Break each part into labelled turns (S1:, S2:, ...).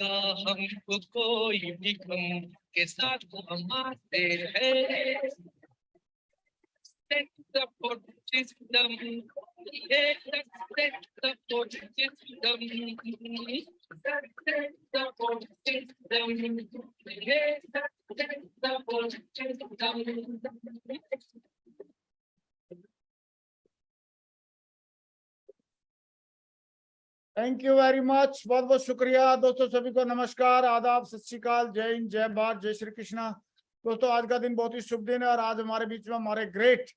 S1: का हमको कोई भी गम के साथ हम आते हैं। Set the support system. Yeah, set the support system. Set the support system. Yeah, set the support system.
S2: Thank you very much, बहुत बहुत शुक्रिया दोस्तों। सभी को नमस्कार, आदाब, सत श्री अकाल, जय हिंद, जय भारत, जय श्री कृष्णा। दोस्तों आज का दिन बहुत ही शुभ दिन है और आज हमारे बीच में हमारे ग्रेट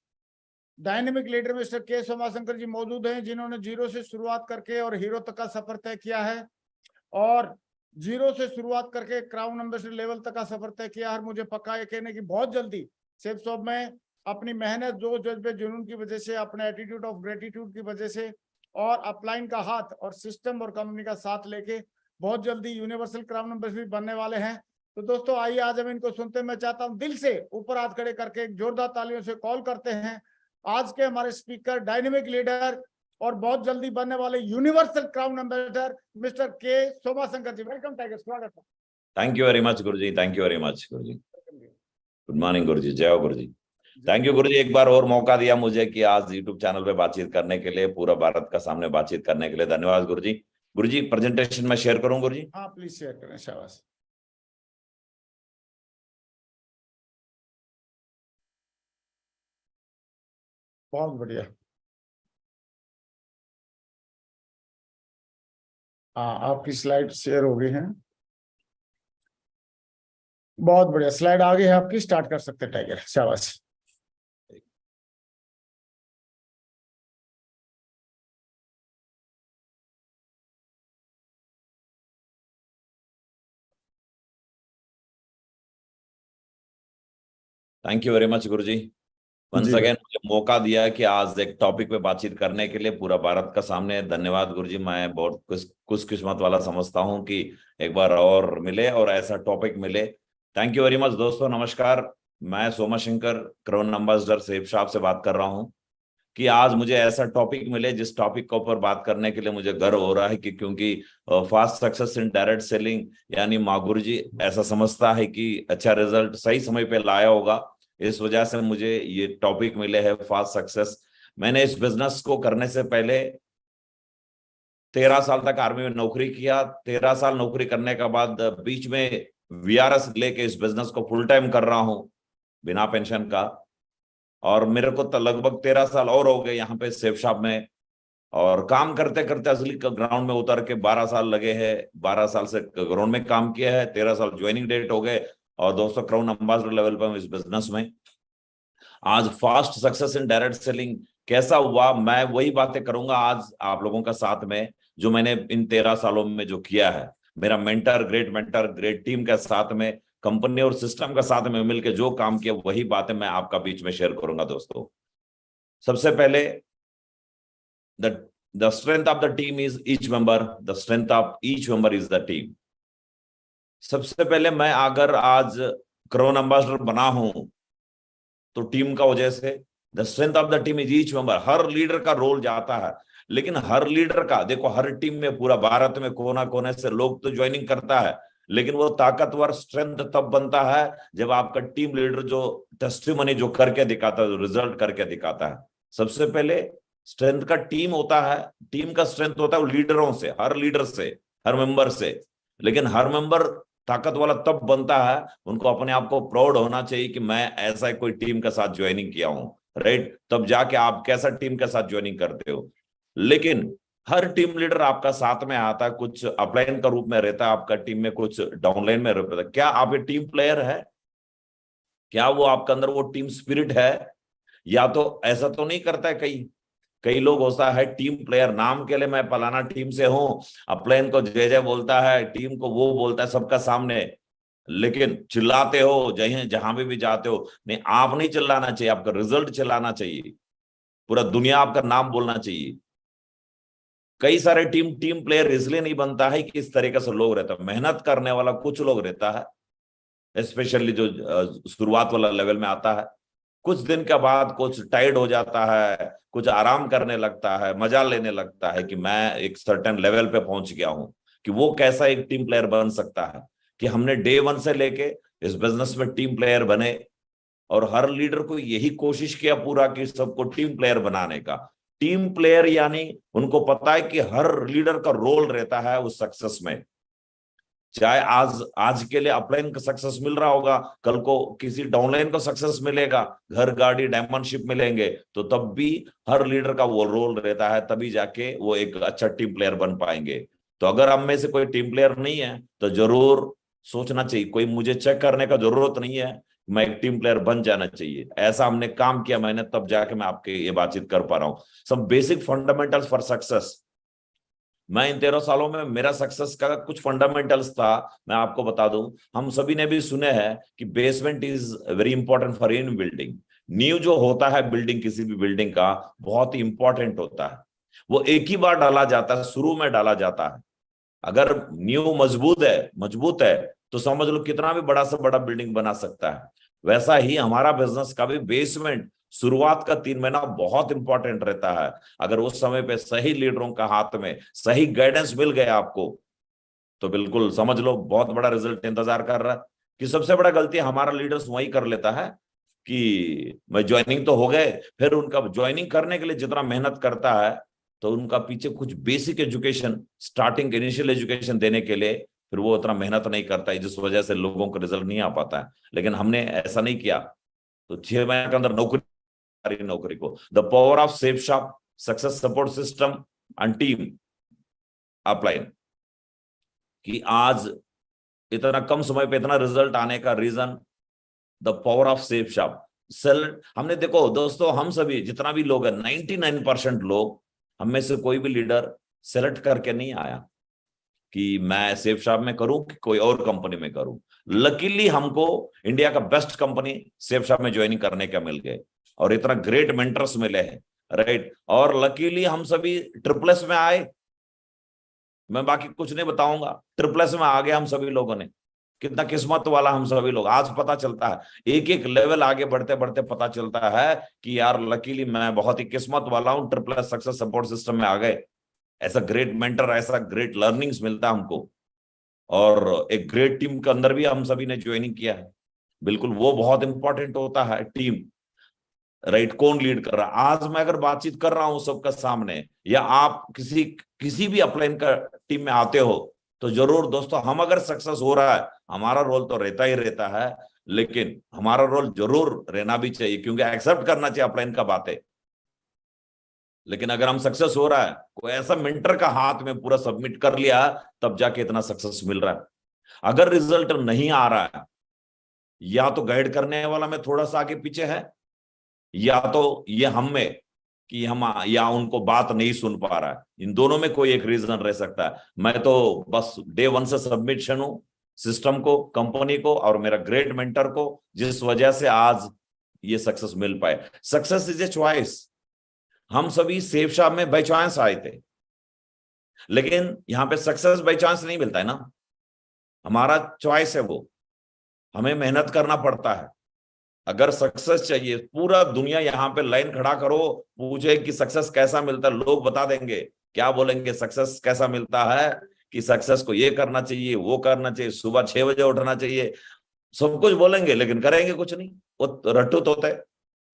S2: डायनेमिक लीडर मिस्टर के सोमाशंकर जी मौजूद हैं, जिन्होंने जीरो से शुरुआत करके और हीरो तक का सफर तय किया है और जीरो से शुरुआत करके क्राउन एम्बेसडर लेवल तक का सफर तय किया है। मुझे पक्का ये कहने की बहुत जल्दी सेफ शॉप में अपनी मेहनत, जोश, जज्बे, जुनून की वजह से, अपने एटीट्यूड ऑफ ग्रेटिट्यूड की वजह से और अपलाइन का हाथ और सिस्टम और कंपनी का साथ लेके बहुत जल्दी यूनिवर्सल क्राउन एम्बेसडर बनने वाले हैं। तो दोस्तों आइए आज हम इनको सुनते हैं। मैं चाहता हूं दिल से ऊपर हाथ खड़े करके एक जोरदार तालियों से कॉल करते हैं आज के हमारे स्पीकर, डायनेमिक लीडर और बहुत जल्दी बनने वाले यूनिवर्सल क्राउन एम्बेसडर मिस्टर के सोमाशंकर जी। वेलकम टाइगर, स्वागत है।
S3: Thank you very much Guru ji, thank you very much Guru ji. Good morning गुरु जी, जय हो गुरु जी। थैंक यू गुरु जी, एक बार और मौका दिया मुझे कि आज यूट्यूब चैनल पे बातचीत करने के लिए, पूरा भारत का सामने बातचीत करने के लिए धन्यवाद गुरु जी। गुरु जी प्रेजेंटेशन में शेयर करूं गुरु जी?
S2: हाँ प्लीज शेयर करें, शाबाश। बहुत बढ़िया। हाँ आपकी स्लाइड शेयर हो गई है, बहुत बढ़िया। स्लाइड आ गई है आपकी, स्टार्ट कर सकते हैं टाइगर, शाबाश।
S3: Thank you very much Guru ji. Once again मुझे मौका दिया कि आज एक टॉपिक पे बातचीत करने के लिए पूरा भारत का सामने। धन्यवाद गुरु जी। मैं बहुत खुशकिस्मत वाला समझता हूं कि एक बार और मिले और ऐसा टॉपिक मिले। थैंक यू वेरी मच दोस्तों, नमस्कार। मैं सोमाशंकर क्राउन एम्बेसडर सेफ शॉप से बात कर रहा हूं कि आज मुझे ऐसा टॉपिक मिले जिस टॉपिक के ऊपर बात करने के लिए मुझे गर्व हो रहा है कि क्योंकि fast success in direct selling, यानी माँ गुरु जी ऐसा समझता है कि अच्छा रिजल्ट सही समय पे लाया होगा, इस वजह से मुझे ये टॉपिक मिले हैं फास्ट सक्सेस। मैंने इस बिजनेस को करने से पहले 13 साल तक आर्मी में नौकरी किया। 13 साल नौकरी करने के बाद बीच में वीआरएस लेके इस बिजनेस को फुल टाइम कर रहा हूं बिना पेंशन का। और मेरे को तो लगभग 13 साल और हो गए यहाँ पे सेफ शॉप में, और काम करते करते असली ग्राउंड में उतर के 12 साल लगे हैं। 12 साल से ग्राउंड में काम किया है, 13 साल ज्वाइनिंग डेट हो गए और दोस्तों क्राउन एम्बेसडर लेवल पर इस बिजनेस में। आज fast success in direct selling कैसा हुआ, मैं वही बातें करूंगा आज आप लोगों का साथ में, जो मैंने इन 13 सालों में जो किया है। मेरा मेंटर, ग्रेट टीम के साथ में, कंपनी और सिस्टम के साथ में मिलकर जो काम किया, वही बातें मैं आपका बीच में शेयर करूंगा दोस्तों। सबसे पहले the strength of the team is each member, the strength of each member is the team। सबसे पहले मैं अगर आज क्राउन एम्बेसडर बना हूं तो टीम का वजह से, the strength of the team is each member. Her leader का रोल जाता है, लेकिन हर लीडर का देखो, हर टीम में पूरा भारत में कोना कोने से लोग तो ज्वाइनिंग करता है, लेकिन वो ताकतवर स्ट्रेंथ तब बनता है जब आपका टीम लीडर जो टेस्टिमनी जो करके दिखाता है, जो रिजल्ट करके दिखाता है। सबसे पहले स्ट्रेंथ का टीम होता है, टीम का स्ट्रेंथ होता है लीडरों से, हर लीडर से, हर मेंबर से। लेकिन हर मेंबर ताकत वाला तब बनता है, उनको अपने आप को प्राउड होना चाहिए कि मैं ऐसा कोई टीम के साथ ज्वाइनिंग किया हूं, राइट? तब जाके आप कैसा टीम के साथ ज्वाइनिंग करते हो। लेकिन हर टीम लीडर आपका साथ में आता है, कुछ अपलाइन का रूप में रहता है आपका टीम में, कुछ डाउनलाइन में रहता है। क्या आप ये टीम प्लेयर है? क्या वो आपके अंदर वो टीम स्पिरिट है? या तो ऐसा तो नहीं करता है, कई लोग होता है टीम प्लेयर, नाम के लिए मैं फलाना टीम से हूं, अपलाइन को जय जय बोलता है, टीम को वो बोलता है सबका सामने, लेकिन चिल्लाते हो जहां भी जाते हो। नहीं, आप नहीं चिल्लाना चाहिए, आपका रिजल्ट चिल्लाना चाहिए, पूरा दुनिया आपका नाम बोलना चाहिए। कई सारे टीम प्लेयर इसलिए नहीं बनता है कि इस तरीके से लोग रहता है, मेहनत करने वाला कुछ लोग रहता है, स्पेशली जो शुरुआत वाला लेवल में आता है, कुछ दिन के बाद कुछ टाइर्ड हो जाता है, कुछ आराम करने लगता है, मजा लेने लगता है कि मैं एक सर्टेन लेवल पे पहुंच गया हूं। कि वो कैसा एक टीम प्लेयर बन सकता है, कि हमने डे 1 से लेके इस बिजनेस में टीम प्लेयर बने और हर लीडर को यही कोशिश किया पूरा कि सबको टीम प्लेयर बनाने का। टीम प्लेयर यानी उनको पता है कि हर लीडर का रोल रहता है उस सक्सेस में। चाहे आज के लिए अपलाइन का सक्सेस मिल रहा होगा, कल को किसी डाउनलाइन को सक्सेस मिलेगा, घर गाड़ी डायमंडशिप मिलेंगे, तो तब भी हर लीडर का वो रोल रहता है, तभी जाके वो एक अच्छा टीम प्लेयर बन पाएंगे। तो अगर हम में से कोई टीम प्लेयर नहीं है तो जरूर सोचना चाहिए, कोई मुझे चेक करने का जरूरत नहीं है, मैं एक टीम प्लेयर बन जाना चाहिए। ऐसा हमने काम किया मैंने, तब जाके मैं आपके ये बातचीत कर पा रहा हूँ। सब बेसिक फंडामेंटल्स फॉर सक्सेस। मैं इन 13 सालों में मेरा सक्सेस का कुछ फंडामेंटल्स था, मैं आपको बता दूं। हम सभी ने भी सुने हैं कि basement is very important for any building. नींव जो होता है बिल्डिंग, किसी भी बिल्डिंग का, बहुत ही इंपॉर्टेंट होता है। वो एक ही बार डाला जाता है, शुरू में डाला जाता है। अगर नींव मजबूत है तो समझ लो कितना भी बड़ा से बड़ा बिल्डिंग बना सकता है। वैसा ही हमारा बिजनेस का भी बेसमेंट, शुरुआत का 3 महीना बहुत इंपॉर्टेंट रहता है। अगर उस समय पे सही लीडरों का हाथ में सही गाइडेंस मिल गया आपको, तो बिल्कुल समझ लो बहुत बड़ा रिजल्ट इंतजार कर रहा है। कि सबसे बड़ा गलती हमारा लीडर्स वही कर लेता है कि मैं ज्वाइनिंग तो हो गए, फिर उनका ज्वाइनिंग करने के लिए जितना मेहनत करता है, तो उनका पीछे कुछ basic education, starting initial education देने के लिए फिर वो उतना मेहनत नहीं करता है, जिस वजह से लोगों को रिजल्ट नहीं आ पाता है। लेकिन हमने ऐसा नहीं किया, तो 6 महीने के अंदर नौकरी को the power of Safe shop success support system and team upline, कि आज इतना कम समय पे इतना रिजल्ट आने का reason the power of Safe Shop sale. हमने देखो दोस्तों, हम सभी जितना भी लोग हैं, 99% लोग, हम में से कोई भी लीडर सेलेक्ट करके नहीं आया कि मैं सेफ शॉप में करूं कि कोई और कंपनी में करूं। लकीली हमको इंडिया का बेस्ट कंपनी सेफ शॉप में ज्वाइनिंग करने का मिल गए और इतना ग्रेट मेंटर्स मिले हैं, राइट। और लकीली हम सभी ट्रिपल में आए। मैं बाकी कुछ नहीं बताऊंगा, ट्रिपल में आ गए हम सभी लोगों ने। कितना किस्मत वाला हम सभी लोग। आज पता चलता है, एक एक लेवल आगे बढ़ते बढ़ते पता चलता है कि यार लकीली मैं बहुत ही किस्मत वाला हूं, ट्रिपल सक्सेस सपोर्ट सिस्टम में आ गए। ऐसा ग्रेट मेंटर, ऐसा ग्रेट लर्निंग्स मिलता है हमको, और एक ग्रेट टीम के अंदर भी हम सभी ने ज्वाइनिंग किया है। बिल्कुल वो बहुत इंपॉर्टेंट होता है टीम, राइट। कौन लीड कर रहा है। आज मैं अगर बातचीत कर रहा हूं सबका सामने, या आप किसी भी अपलाइन का टीम में आते हो, तो जरूर दोस्तों, हम अगर सक्सेस हो रहा है, हमारा रोल तो रहता ही रहता है, लेकिन हमारा रोल जरूर रहना भी चाहिए, क्योंकि एक्सेप्ट करना चाहिए अपलाइन का बातें। लेकिन अगर हम सक्सेस हो रहा है, कोई ऐसा मेंटर का हाथ में पूरा सबमिट कर लिया, तब जाके इतना सक्सेस मिल रहा है। अगर रिजल्ट नहीं आ रहा है, या तो गाइड करने वाला में थोड़ा सा आगे पीछे है, या तो ये हम में कि हम या उनको बात नहीं सुन पा रहा है। इन दोनों में कोई एक रीजन रह सकता है। मैं तो बस डे 1 से सबमिशन हूं सिस्टम को, कंपनी को और मेरा ग्रेट मेंटर को, जिस वजह से आज ये सक्सेस मिल पाए। Success is a choice. हम सभी सेफ शॉप में बाय चांस आए थे, लेकिन यहां पे सक्सेस बाय चांस नहीं मिलता है ना, हमारा चॉइस है वो, हमें मेहनत करना पड़ता है। अगर सक्सेस चाहिए, पूरा दुनिया यहाँ पे लाइन खड़ा करो, पूछे कि सक्सेस कैसा मिलता है, लोग बता देंगे। क्या बोलेंगे? सक्सेस कैसा मिलता है कि सक्सेस को ये करना चाहिए, वो करना चाहिए, सुबह 6 बजे उठना चाहिए, सब कुछ बोलेंगे, लेकिन करेंगे कुछ नहीं। वो रट्टू होते,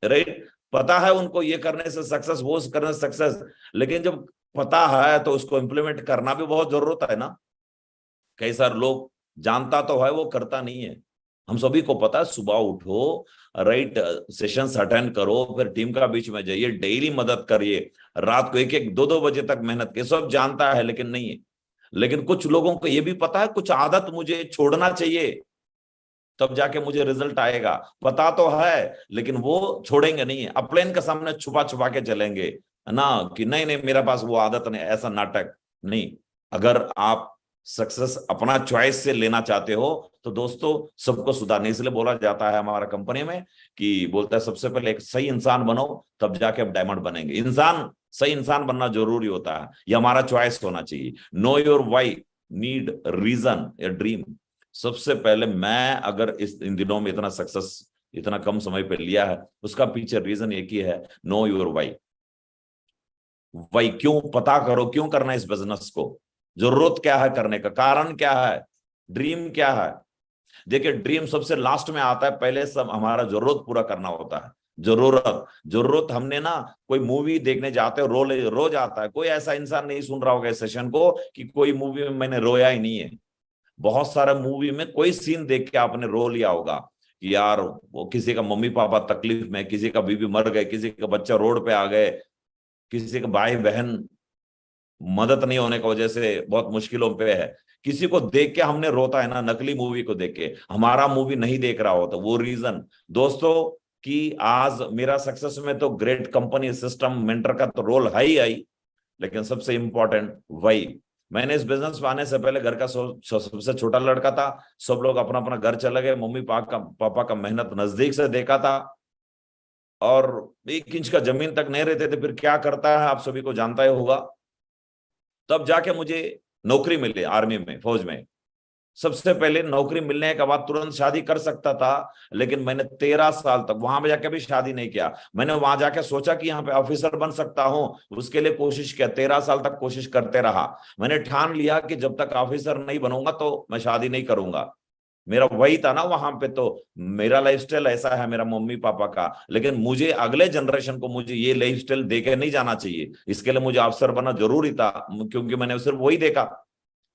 S3: राइट। पता है उनको ये करने से सक्सेस, वो करने से सक्सेस, लेकिन जब पता है तो उसको इम्प्लीमेंट करना भी बहुत जरूरत है ना। कई सारे लोग जानता तो है, वो करता नहीं है। हम सभी को पता है, सुबह उठो, राइट, सेशंस अटेंड करो, फिर टीम का बीच में जाइए, डेली मदद करिए, रात को 1-1, 2-2 बजे तक मेहनत के, सब जानता है, लेकिन नहीं है। लेकिन कुछ लोगों को ये भी पता है कुछ आदत मुझे छोड़ना चाहिए, तब जाके मुझे रिजल्ट आएगा। पता तो है, लेकिन वो छोड़ेंगे नहीं है, अपलाइन के सामने छुपा छुपा के चलेंगे ना, कि नहीं नहीं मेरे पास वो आदत नहीं, ऐसा नाटक नहीं। अगर आप सक्सेस अपना चॉइस से लेना चाहते हो, तो दोस्तों सबको सुधारने, इसलिए बोला जाता है हमारा कंपनी में कि बोलता है सबसे पहले एक सही इंसान बनो, तब जाके आप डायमंड बनेंगे। सही इंसान बनना जरूरी होता है, ये हमारा चॉइस होना चाहिए। Know your why, need reason, a dream. सबसे पहले मैं अगर इन दिनों में इतना सक्सेस इतना कम समय पे लिया है, उसका पीछे रीजन एक ही है, नो योर वाई। वाई क्यों, पता करो क्यों करना है इस बिजनेस को। जरूरत क्या है करने का, कारण क्या है, ड्रीम क्या है। देखिए ड्रीम सबसे लास्ट में आता है, पहले सब हमारा जरूरत पूरा करना होता है। जरूरत हमने ना, कोई मूवी देखने जाते हो रोज आता है, कोई ऐसा इंसान नहीं सुन रहा होगा इस सेशन को कि कोई मूवी में मैंने रोया ही नहीं है। बहुत सारा मूवी में कोई सीन देख के आपने रो लिया होगा कि यार वो किसी का मम्मी पापा तकलीफ में, किसी का बीवी मर गए, किसी का बच्चा रोड पे आ गए, किसी का भाई बहन मदद नहीं होने की वजह से बहुत मुश्किलों पे है, किसी को देख के हमने रोता है ना, नकली मूवी को देख के, हमारा मूवी नहीं देख रहा होता वो रीजन। दोस्तों कि आज मेरा सक्सेस में तो ग्रेट कंपनी सिस्टम मेंटर का तो रोल है ही, लेकिन सबसे इंपॉर्टेंट वही, मैंने इस बिजनेस में आने से पहले घर का सबसे छोटा लड़का था, सब लोग अपना अपना घर चले गए, मम्मी पापा का मेहनत नजदीक से देखा था, और 1 इंच का जमीन तक नहीं रहते थे। फिर क्या करता है आप सभी को जानता ही होगा। तब जाके मुझे नौकरी मिली आर्मी में, फौज में। सबसे पहले नौकरी मिलने के बाद तुरंत शादी कर सकता था, लेकिन मैंने 13 साल तक वहां पे जाके भी शादी नहीं किया। मैंने वहां जाके सोचा कि यहाँ पे ऑफिसर बन सकता हूं, उसके लिए कोशिश किया, 13 साल तक कोशिश करते रहा। मैंने ठान लिया कि जब तक ऑफिसर नहीं बनूंगा तो मैं शादी नहीं करूंगा। मेरा वही था ना वहां पे, तो मेरा लाइफस्टाइल ऐसा है मेरा मम्मी पापा का, लेकिन मुझे अगले जनरेशन को मुझे ये लाइफस्टाइल देके नहीं जाना चाहिए। इसके लिए मुझे अफसर बनना जरूरी था, क्योंकि मैंने सिर्फ वही देखा,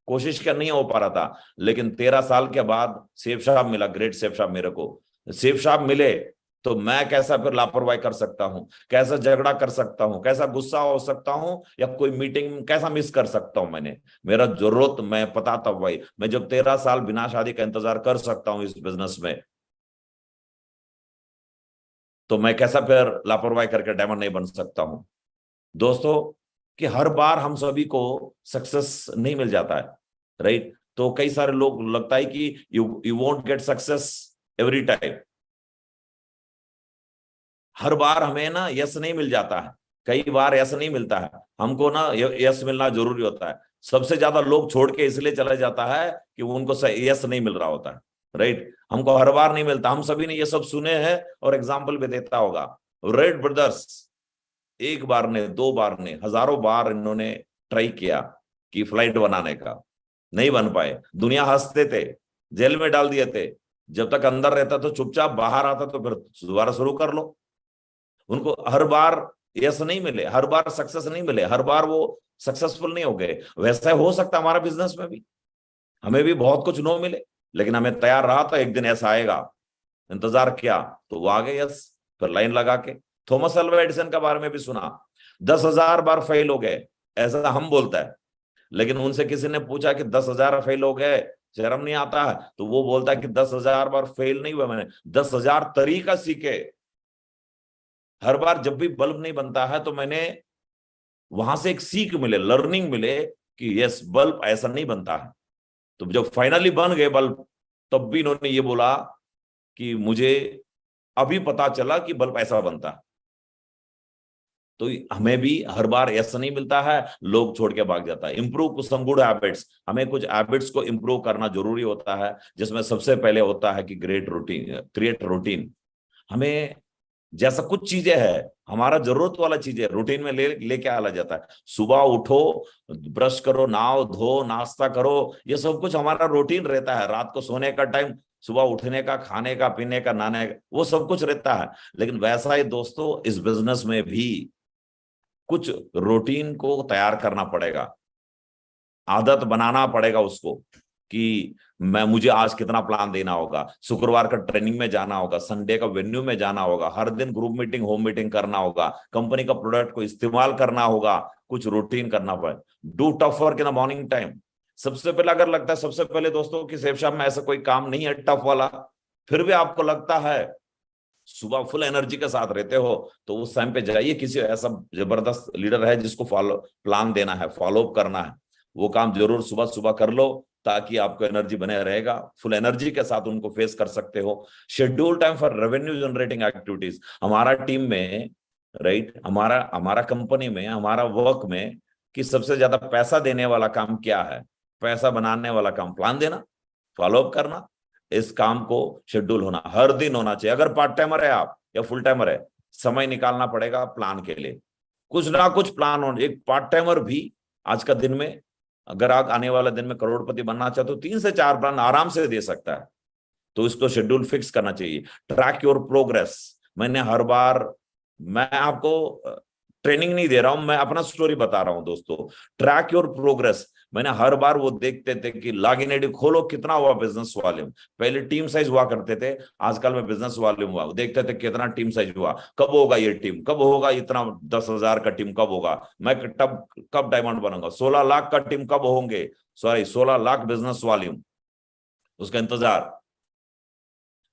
S3: कोशिश क्या नहीं हो पा रहा था। लेकिन 13 साल के बाद शेफ साहब मिला, ग्रेट शेफ साहब मेरे को। शेफ साहब मिले तो मैं कैसा फिर लापरवाही कर सकता हूं, कैसा झगड़ा कर सकता हूं, कैसा गुस्सा हो सकता हूं, या कोई मीटिंग कैसा मिस कर सकता हूं। मैंने मेरा जरूरत मैं पता था भाई, मैं जब 13 साल बिना शादी का इंतजार कर सकता हूं इस बिजनेस में, तो मैं कैसा फिर लापरवाही करके डायमंड नहीं बन सकता हूं। दोस्तों कि हर बार हम सभी को सक्सेस नहीं मिल जाता है, राइट। तो कई सारे लोग लगता है कि you won't get success every time, हर बार हमें ना यस नहीं मिल जाता है, कई बार यस नहीं मिलता है। हमको ना यस मिलना जरूरी होता है। सबसे ज्यादा लोग छोड़ के इसलिए चला जाता है कि उनको यस नहीं मिल रहा होता है, राइट। हमको हर बार नहीं मिलता, हम सभी ने ये सब सुने हैं और एग्जाम्पल भी देता होगा। रेड ब्रदर्स एक बार ने, 2 बार ने, हजारों बार इन्होंने ट्राई किया कि फ्लाइट बनाने का, नहीं बन पाए। दुनिया हंसते थे, जेल में डाल दिए थे, जब तक अंदर रहता तो चुपचाप, बाहर आता तो फिर दोबारा शुरू कर लो। उनको हर बार यस नहीं मिले, हर बार सक्सेस नहीं मिले, हर बार वो सक्सेसफुल नहीं हो गए। वैसा हो सकता हमारा बिजनेस में भी, हमें भी बहुत कुछ नो मिले, लेकिन हमें तैयार रहा था एक दिन ऐसा आएगा, इंतजार किया तो वो आ गए यस, फिर लाइन लगा के। थॉमस अल्वा एडिसन के बारे में भी सुना, 10,000 बार फेल हो गए, ऐसा हम बोलता है, लेकिन उनसे किसी ने पूछा कि 10,000 फेल हो गए, शर्म नहीं आता है? तो वो बोलता है कि 10,000 बार फेल नहीं हुआ मैंने, 10,000 तरीका सीखे। हर बार जब भी बल्ब नहीं बनता है तो मैंने वहां से एक सीख मिले, लर्निंग मिले कि यस बल्ब ऐसा नहीं बनता है। तो जब फाइनली बन गए बल्ब, तब भी इन्होंने ये बोला कि मुझे अभी पता चला कि बल्ब ऐसा बनता है। तो हमें भी हर बार ऐसा नहीं मिलता है, लोग छोड़ के भाग जाता है। इंप्रूव सम गुड हैबिट्स, हमें कुछ हैबिट्स को इंप्रूव करना जरूरी होता है, जिसमें सबसे पहले होता है कि क्रिएट रूटीन। हमें जैसा कुछ चीजें है, हमारा जरूरत वाला चीजें रूटीन में लेके आला जाता है। सुबह उठो, ब्रश करो, नहाओ धो, नाश्ता करो, ये सब कुछ हमारा रूटीन रहता है। रात को सोने का टाइम, सुबह उठने का, खाने का, पीने का, नहाने का, वो सब कुछ रहता है। लेकिन वैसा ही दोस्तों इस बिजनेस में भी कुछ रूटीन को तैयार करना पड़ेगा, आदत बनाना पड़ेगा उसको, कि मुझे आज कितना प्लान देना होगा, शुक्रवार का ट्रेनिंग में जाना होगा, संडे का वेन्यू में जाना होगा, हर दिन ग्रुप मीटिंग, होम मीटिंग करना होगा, कंपनी का प्रोडक्ट को इस्तेमाल करना होगा, कुछ रूटीन करना पड़े। Do tough work in the morning time. सबसे पहले अगर लगता है, सबसे पहले दोस्तों कि शेफ साहब में ऐसा कोई काम नहीं है टफ वाला, फिर भी आपको लगता है सुबह फुल एनर्जी के साथ रहते हो, तो उस टाइम पे जाइए, किसी ऐसा जबरदस्त लीडर है जिसको प्लान देना है, फॉलो अप करना है, वो काम जरूर सुबह सुबह कर लो, ताकि आपको एनर्जी बने रहेगा, फुल एनर्जी के साथ उनको फेस कर सकते हो। Schedule time for revenue generating activities. हमारा टीम में, राइट, हमारा कंपनी में, हमारा वर्क में कि सबसे ज्यादा पैसा देने वाला काम क्या है? पैसा बनाने वाला काम प्लान देना, फॉलो अप करना। इस काम को शेड्यूल होना, हर दिन होना चाहिए। अगर पार्ट टाइमर है आप या फुल टाइमर है, समय निकालना पड़ेगा प्लान के लिए, कुछ ना कुछ प्लान हो। एक पार्ट टाइमर भी आज का दिन में अगर आप आने वाले दिन में करोड़पति बनना चाहते हो 3 से 4 प्लान आराम से दे सकता है। तो इसको शेड्यूल फिक्स करना चाहिए। Track your progress. मैंने हर बार, मैं आपको ट्रेनिंग नहीं दे रहा हूं, मैं अपना स्टोरी बता रहा हूं दोस्तों। Track your progress. मैंने हर बार वो देखते थे कि लॉगिन आईडी खोलो कितना हुआ बिजनेस वॉल्यूम। पहले टीम साइज हुआ करते थे, आजकल में बिजनेस वॉल्यूम हुआ, देखते थे कितना टीम साइज हुआ, कब होगा ये टीम, कब होगा इतना 10,000 का टीम कब होगा, मैं कब डायमंड बनूंगा, 16 लाख का टीम कब होंगे, सॉरी 16 लाख बिजनेस वॉल्यूम, उसका इंतजार।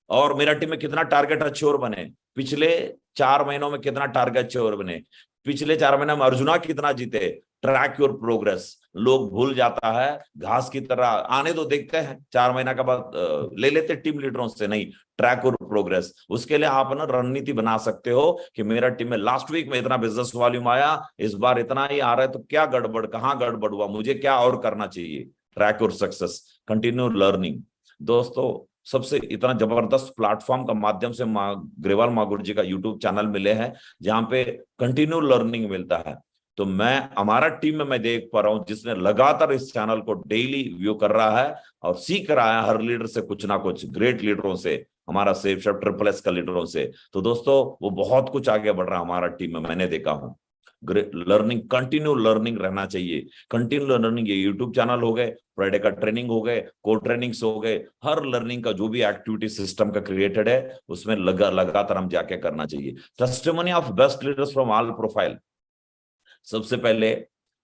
S3: और मेरा टीम में कितना टारगेट अच्छे और बने, पिछले 4 महीनों में कितना टारगेट अच्छे और बने, पिछले 4 महीने में अर्जुना कितना जीते। Track your progress. लोग भूल जाता है, घास की तरह आने तो देखते हैं, 4 महीना के बाद ले लेते टीम लीडरों से, नहीं, ट्रैक योर प्रोग्रेस। उसके लिए आप ना रणनीति बना सकते हो कि मेरा टीम में लास्ट वीक में इतना बिजनेस वॉल्यूम आया, इस बार इतना ही आ रहा है, तो क्या गड़बड़, कहाँ गड़बड़ हुआ, मुझे क्या और करना चाहिए। Track your success, continue learning. दोस्तों सबसे इतना जबरदस्त प्लेटफॉर्म का माध्यम से ग्रेवाल मागुर जी का यूट्यूब चैनल मिले हैं जहां पे कंटिन्यू लर्निंग मिलता है। तो मैं हमारा टीम में मैं देख पा रहा हूं जिसने लगातार इस चैनल को डेली व्यू कर रहा है और सीख रहा है हर लीडर से कुछ ना कुछ, ग्रेट लीडरों से, हमारा सेफ शेफ SSS का लीडरों से। तो दोस्तों वो बहुत कुछ आगे बढ़ रहा है हमारा टीम में, मैंने देखा हूं। लर्निंग, कंटिन्यू लर्निंग रहना चाहिए। कंटिन्यू लर्निंग, ये यूट्यूब चैनल हो गए, फ्राइडे का ट्रेनिंग हो गए, कोर ट्रेनिंग्स हो गए, हर लर्निंग का जो भी एक्टिविटी सिस्टम का क्रिएटेड है उसमें लगातार हम जाके करना चाहिए। Testimony of best leaders from all profile. सबसे पहले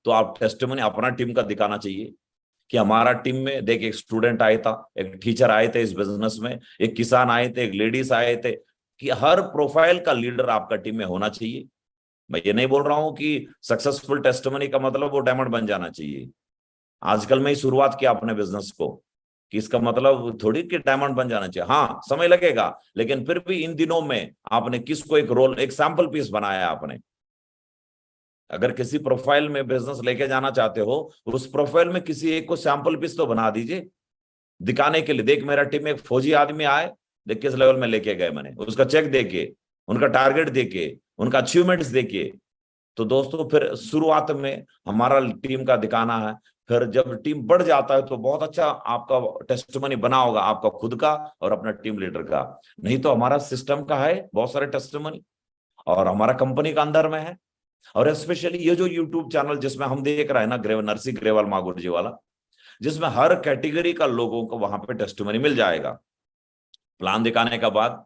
S3: तो आप टेस्टिमनी अपना टीम का दिखाना चाहिए कि हमारा टीम में देख, एक स्टूडेंट आया था, एक टीचर आए थे इस बिजनेस में, एक किसान आए थे, एक लेडीज आए थे, कि हर प्रोफाइल का लीडर आपका टीम में होना चाहिए। मैं ये नहीं बोल रहा हूं कि सक्सेसफुल टेस्टिमनी का मतलब वो डायमंड बन जाना चाहिए। आजकल में ही शुरुआत किया अपने बिजनेस को, कि इसका मतलब थोड़ी कि डायमंड बन जाना चाहिए। हाँ समय लगेगा, लेकिन फिर भी इन दिनों में आपने किसको एक रोल, एक सैंपल पीस बनाया आपने। अगर किसी प्रोफाइल में बिजनेस लेके जाना चाहते हो, उस प्रोफाइल में किसी एक को सैंपल पीस तो बना दीजिए दिखाने के लिए। देख मेरा टीम में एक फौजी आदमी आए, देख किस लेवल में लेके गए मैंने, उसका चेक देके, उनका टारगेट देके, उनका अचीवमेंट्स देखिए। तो दोस्तों फिर शुरुआत में हमारा टीम का दिखाना है, फिर जब टीम बढ़ जाता है तो बहुत अच्छा आपका टेस्टिमनी बना होगा, आपका खुद का और अपना टीम लीडर का। नहीं तो हमारा सिस्टम का है बहुत सारे टेस्टिमनी, और हमारा कंपनी का अंदर में है। और स्पेशली ये जो यूट्यूब चैनल जिसमें हम देख रहे हैं ना, नरसी ग्रेवाल मागुर जी वाला, जिसमें हर कैटेगरी का लोगों को वहां पे टेस्टिमनी मिल जाएगा। प्लान दिखाने का बाद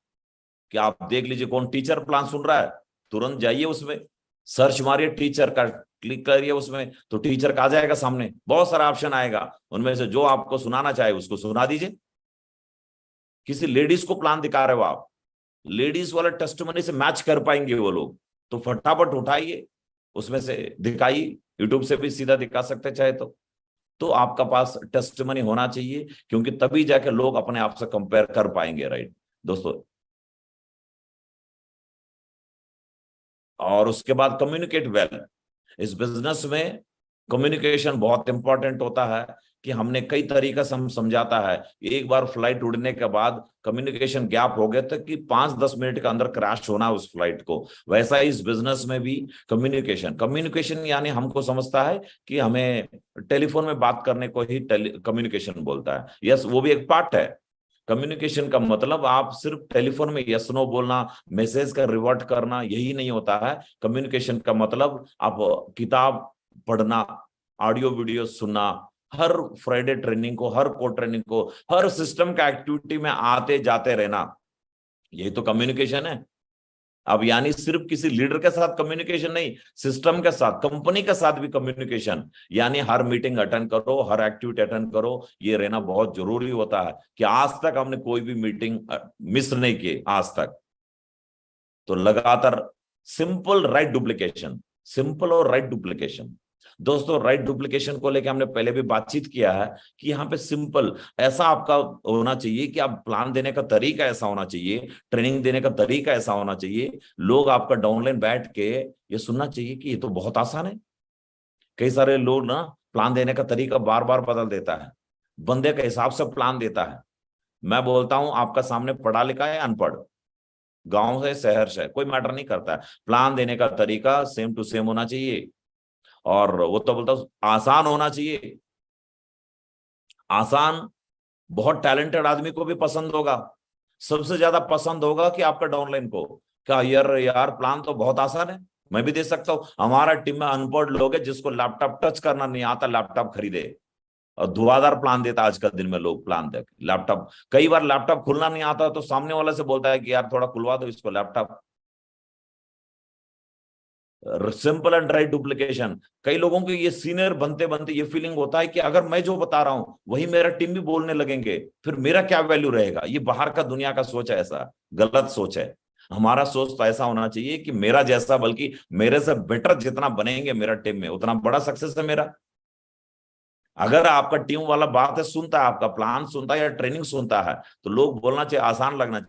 S3: कि आप देख लीजिए कौन टीचर प्लान सुन रहा है, तुरंत जाइए उसमें सर्च मारिए, टीचर का क्लिक करिए उसमें, तो टीचर का आ जाएगा सामने, बहुत सारा ऑप्शन आएगा, उनमें से जो आपको सुनाना चाहे उसको सुना दीजिए। किसी लेडीज को प्लान दिखा रहे हो आप, लेडीज वाला टेस्टिमनी से मैच कर पाएंगे वो लोग, तो फटाफट उठाइए उसमें से दिखाइए। यूट्यूब से भी सीधा दिखा सकते चाहे तो आपका पास टेस्टिमनी होना चाहिए, क्योंकि तभी जाके लोग अपने आप से कंपेयर कर पाएंगे, राइट दोस्तों। और उसके बाद कम्युनिकेट वेल। इस बिजनेस में कम्युनिकेशन बहुत इंपॉर्टेंट होता है, कि हमने कई तरीके से हम समझाता है। एक बार फ्लाइट उड़ने के बाद कम्युनिकेशन गैप हो गया था कि 5-10 मिनट के अंदर क्रैश होना उस फ्लाइट को, वैसा इस बिजनेस में भी कम्युनिकेशन यानी हमको समझता है कि हमें टेलीफोन में बात करने को ही कम्युनिकेशन बोलता है। यस, वो भी एक पार्ट है। कम्युनिकेशन का मतलब आप सिर्फ टेलीफोन में यस नो बोलना, मैसेज का रिवर्ट करना, यही नहीं होता है। कम्युनिकेशन का मतलब आप किताब पढ़ना, ऑडियो वीडियो सुनना, हर फ्राइडे ट्रेनिंग को, हर कोर ट्रेनिंग को, हर सिस्टम का एक्टिविटी में आते जाते रहना, यही तो कम्युनिकेशन है। अब यानी सिर्फ किसी लीडर के साथ कम्युनिकेशन नहीं, सिस्टम के साथ, कंपनी के साथ भी कम्युनिकेशन, यानी हर मीटिंग अटेंड करो, हर एक्टिविटी अटेंड करो, ये रहना बहुत जरूरी होता है। कि आज तक हमने कोई भी मीटिंग मिस नहीं की आज तक। तो लगातार सिंपल राइट डुप्लीकेशन, सिंपल और राइट डुप्लीकेशन। दोस्तों राइट डुप्लीकेशन को लेकर हमने पहले भी बातचीत किया है कि यहाँ पे सिंपल ऐसा आपका होना चाहिए कि आप प्लान देने का तरीका ऐसा होना चाहिए, ट्रेनिंग देने का तरीका ऐसा होना चाहिए, लोग आपका डाउनलाइन बैठ के ये सुनना चाहिए कि ये तो बहुत आसान है। कई सारे लोग ना प्लान देने का तरीका बार बार बदल देता है, बंदे के हिसाब से प्लान देता है। मैं बोलता हूं आपका सामने पढ़ा लिखा है अनपढ़, गांव से शहर से कोई मैटर नहीं करता है, प्लान देने का तरीका सेम टू सेम होना चाहिए। और वो तो बोलता आसान होना चाहिए, आसान बहुत टैलेंटेड आदमी को भी पसंद होगा, सबसे ज्यादा पसंद होगा कि आपका डाउनलाइन को, क्या यार प्लान तो बहुत आसान है, मैं भी दे सकता हूं। हमारा टीम में अनपढ़ लोग है, जिसको लैपटॉप टच करना नहीं आता, लैपटॉप खरीदे, और धुआंधार प्लान देता आज का दिन में लोग प्लान दे लैपटॉप। कई बार लैपटॉप खुलना नहीं आता तो सामने वाले से बोलता है कि यार थोड़ा खुलवा दो इसको laptop. Simple and right duplication. कई लोगों को ये सीनियर बनते बनते ये फीलिंग होता है कि अगर मैं जो बता रहा हूं वही मेरा टीम भी बोलने लगेंगे, फिर मेरा क्या वैल्यू रहेगा। ये बाहर का दुनिया का सोच है, ऐसा गलत सोच है। हमारा सोच तो ऐसा होना चाहिए कि मेरा जैसा, बल्कि मेरे से बेटर जितना बनेंगे मेरा टीम में, उतना बड़ा सक्सेस है मेरा। अगर आपका टीम वाला बात है सुनता है, आपका प्लान सुनता है या ट्रेनिंग सुनता है, तो लोग बोलना चाहिए, आसान लगना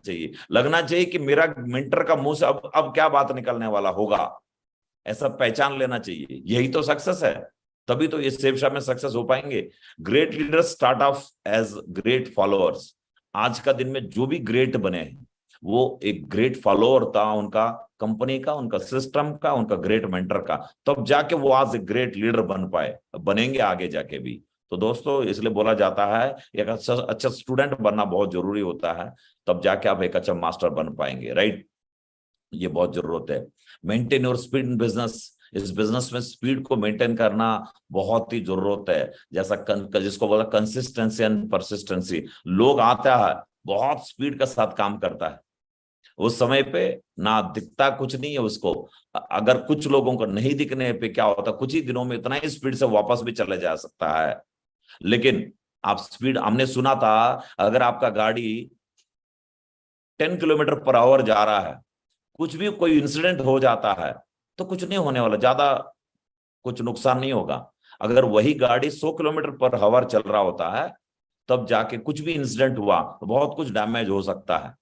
S3: चाहिए कि मेरा मेंटर का मुंह से अब क्या बात निकलने वाला होगा, ऐसा पहचान लेना चाहिए। यही तो सक्सेस है, तभी तो इस सेव में सक्सेस हो पाएंगे। Great leaders start of as great followers. आज का दिन में जो भी ग्रेट बने हैं वो एक ग्रेट फॉलोअर था उनका, कंपनी का, उनका सिस्टम का, उनका ग्रेट मेंटर का, तब जाके वो आज एक ग्रेट लीडर बन पाए, बनेंगे आगे जाके भी। तो दोस्तों इसलिए बोला जाता है एक अच्छा स्टूडेंट बनना बहुत जरूरी होता है, तब जाके आप एक अच्छा मास्टर बन पाएंगे, राइट। ये बहुत जरूरत है। Maintain your speed in business. इस बिजनेस में स्पीड को मेंटेन करना बहुत ही जरूरत है। जैसा जिसको बोला कंसिस्टेंसी एंड परसिस्टेंसी। लोग आता है बहुत स्पीड के साथ काम करता है, उस समय पे ना दिखता कुछ नहीं है उसको। अगर कुछ लोगों को नहीं दिखने पे क्या होता, कुछ ही दिनों में इतना ही स्पीड से वापस भी चले जा सकता है। लेकिन आप स्पीड, हमने सुना था अगर आपका गाड़ी 10 किलोमीटर पर आवर जा रहा है, कुछ भी कोई इंसिडेंट हो जाता है तो कुछ नहीं होने वाला, ज्यादा कुछ नुकसान नहीं होगा। अगर वही गाड़ी 100 किलोमीटर पर आवर चल रहा होता है, तब जाके कुछ भी इंसिडेंट हुआ तो बहुत कुछ डैमेज हो सकता है।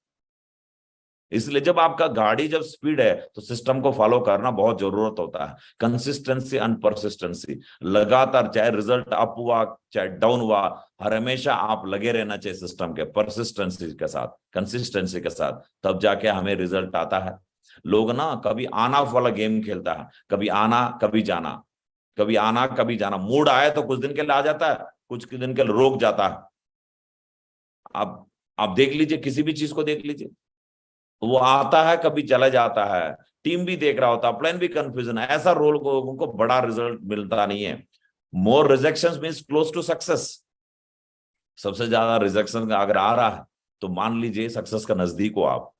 S3: इसलिए जब आपका गाड़ी जब स्पीड है तो सिस्टम को फॉलो करना बहुत जरूरत होता है। कंसिस्टेंसी एंड परसिस्टेंसी, लगातार, चाहे रिजल्ट अप हुआ चाहे डाउन हुआ, हर हमेशा आप लगे रहना चाहिए सिस्टम के, परसिस्टेंसी के साथ, कंसिस्टेंसी के साथ, तब जाके हमें रिजल्ट आता है। लोग ना कभी ऑन ऑफ वाला गेम खेलता है, कभी आना कभी जाना, कभी आना कभी जाना। मूड आया तो कुछ दिन के लिए आ जाता है, कुछ दिन के लिए रोक जाता है। आप देख लीजिए, किसी भी चीज को देख लीजिए, वो आता है कभी चला जाता है, टीम भी देख रहा होता है, प्लान भी कंफ्यूजन है। ऐसा रोल को उनको बड़ा रिजल्ट मिलता नहीं है। More rejections means close to success. सबसे ज्यादा रिजेक्शन अगर आ रहा है तो मान लीजिए सक्सेस का नजदीक हो आप।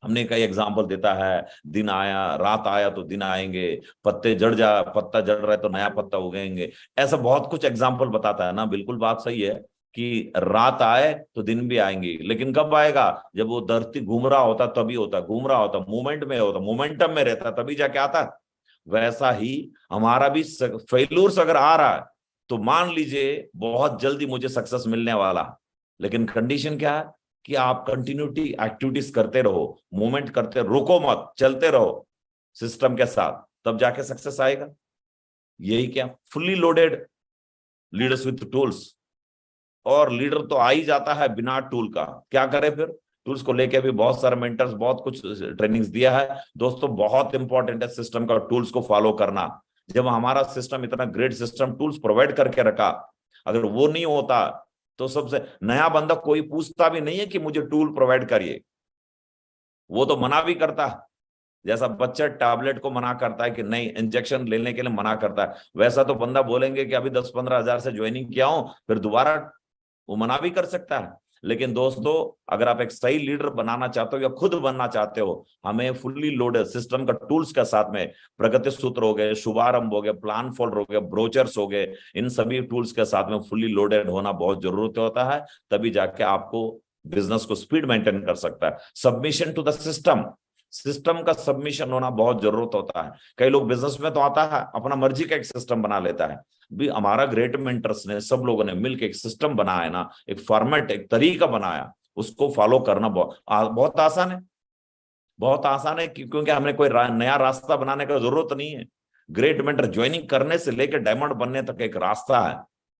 S3: हमने कई एग्जांपल देता है, दिन आया रात आया तो दिन आएंगे, पत्ता जड़ रहा है तो नया पत्ता उगेंगे, ऐसा बहुत कुछ एग्जांपल बताता है ना। बिल्कुल बात सही है कि रात आए तो दिन भी आएंगे, लेकिन कब आएगा, जब वो धरती घूम रहा होता तभी होता, घूम रहा होता, मूवमेंट में होता, मोमेंटम में रहता, तभी जाके आता। वैसा ही हमारा भी फेल्यूर्स अगर आ रहा है तो मान लीजिए बहुत जल्दी मुझे सक्सेस मिलने वाला, लेकिन कंडीशन क्या है कि आप कंटिन्यूटी एक्टिविटीज करते रहो, मूवमेंट करते, रुको मत, चलते रहो सिस्टम के साथ, तब जाके सक्सेस आएगा। यही क्या, fully loaded leaders with tools. और लीडर तो आ ही जाता है बिना टूल का, क्या करे फिर। टूल्स को लेके भी बहुत सारे मेंटर्स बहुत कुछ ट्रेनिंग्स दिया है दोस्तों। बहुत इंपॉर्टेंट है सिस्टम का टूल्स को फॉलो करना। जब हमारा सिस्टम इतना ग्रेट सिस्टम टूल्स प्रोवाइड करके रखा, अगर वो नहीं होता तो सबसे नया बंदा कोई पूछता भी नहीं है कि मुझे टूल प्रोवाइड करिए, वो तो मना भी करता है। जैसा बच्चा टैबलेट को मना करता है कि नहीं, इंजेक्शन लेने के लिए मना करता है, वैसा तो बंदा बोलेंगे कि अभी 10-15 हजार से ज्वाइनिंग किया हूं, फिर दोबारा वो मना भी कर सकता है। लेकिन दोस्तों अगर आप एक सही लीडर बनाना चाहते हो या खुद बनना चाहते हो, हमें फुल्ली लोडेड सिस्टम का टूल्स के साथ में प्रगति सूत्र हो गए, शुभारंभ हो गए, प्लान फोल्डर हो गए, ब्रोचर्स हो गए, इन सभी टूल्स के साथ में फुल्ली लोडेड होना बहुत जरूरत होता है, तभी जाके आपको बिजनेस को स्पीड मेंटेन कर सकता है। Submission to the system, system का सबमिशन होना बहुत जरूरत होता है। कई लोग बिजनेस में तो आता है अपना मर्जी का एक सिस्टम बना लेता है, भी हमारा ग्रेट मेंटर्स ने, सब लोगों ने मिलकर एक सिस्टम बनाया ना, एक फॉर्मेट, एक तरीका बनाया, उसको फॉलो करना बहुत आसान है। बहुत आसान है क्योंकि हमने कोई नया रास्ता बनाने का जरूरत नहीं है। ग्रेट मेंटर ज्वाइनिंग करने से लेकर डायमंड बनने तक एक रास्ता है,